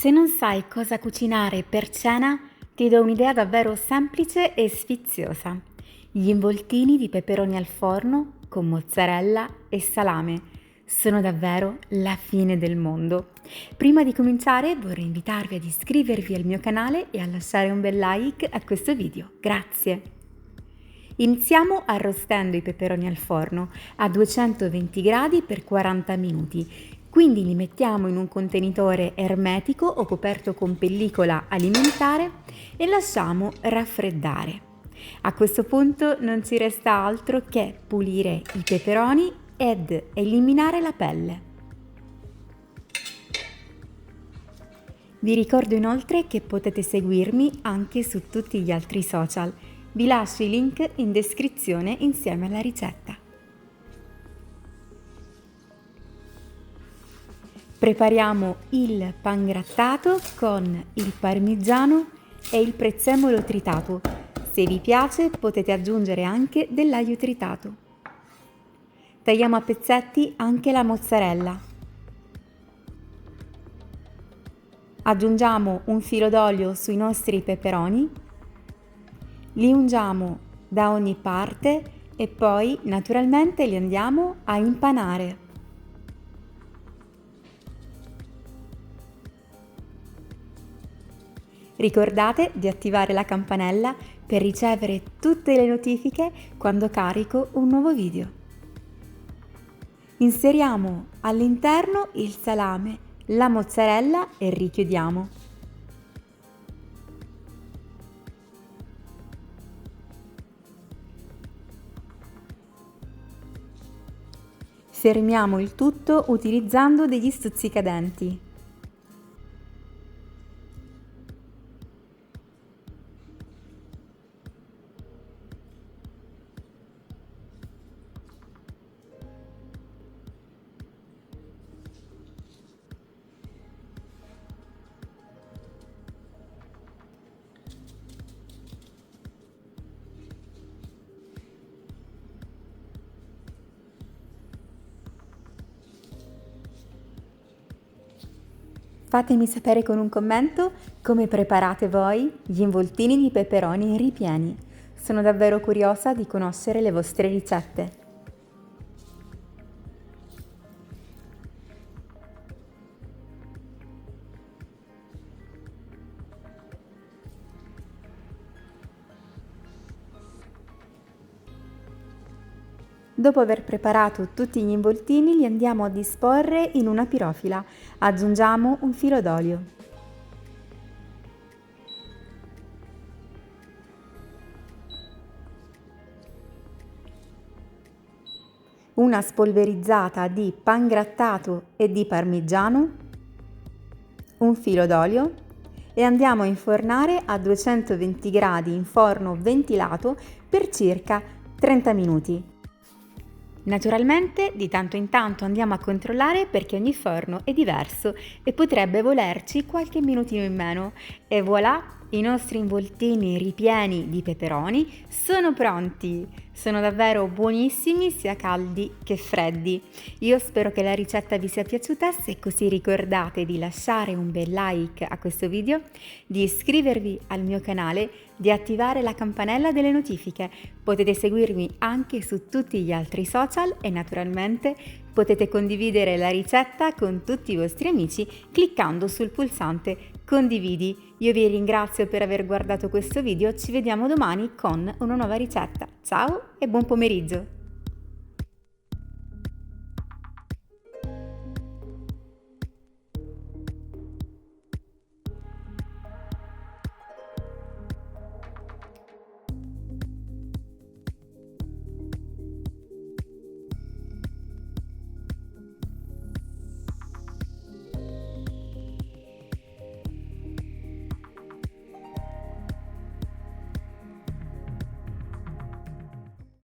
Se non sai cosa cucinare per cena, ti do un'idea davvero semplice e sfiziosa. Gli involtini di peperoni al forno con mozzarella e salame. Sono davvero la fine del mondo. Prima di cominciare vorrei invitarvi ad iscrivervi al mio canale e a lasciare un bel like a questo video. Grazie! Iniziamo arrostendo i peperoni al forno a 220 gradi per 40 minuti. Quindi li mettiamo in un contenitore ermetico o coperto con pellicola alimentare e lasciamo raffreddare. A questo punto non ci resta altro che pulire i peperoni ed eliminare la pelle. Vi ricordo inoltre che potete seguirmi anche su tutti gli altri social. Vi lascio i link in descrizione insieme alla ricetta. Prepariamo il pangrattato con il parmigiano e il prezzemolo tritato. Se vi piace potete aggiungere anche dell'aglio tritato. Tagliamo a pezzetti anche la mozzarella. Aggiungiamo un filo d'olio sui nostri peperoni. Li ungiamo da ogni parte e poi naturalmente li andiamo a impanare. Ricordate di attivare la campanella per ricevere tutte le notifiche quando carico un nuovo video. Inseriamo all'interno il salame, la mozzarella e richiudiamo. Fermiamo il tutto utilizzando degli stuzzicadenti. Fatemi sapere con un commento come preparate voi gli involtini di peperoni ripieni. Sono davvero curiosa di conoscere le vostre ricette. Dopo aver preparato tutti gli involtini li andiamo a disporre in una pirofila. Aggiungiamo un filo d'olio. Una spolverizzata di pangrattato e di parmigiano, un filo d'olio e andiamo a infornare a 220 gradi in forno ventilato per circa 30 minuti. Naturalmente di tanto in tanto andiamo a controllare perché ogni forno è diverso e potrebbe volerci qualche minutino in meno. E voilà! I nostri involtini ripieni di peperoni sono pronti! Sono davvero buonissimi sia caldi che freddi. Io spero che la ricetta vi sia piaciuta, se è così ricordate di lasciare un bel like a questo video, di iscrivervi al mio canale, di attivare la campanella delle notifiche. Potete seguirmi anche su tutti gli altri social e naturalmente potete condividere la ricetta con tutti i vostri amici cliccando sul pulsante condividi. Io vi ringrazio per aver guardato questo video, ci vediamo domani con una nuova ricetta. Ciao e buon pomeriggio!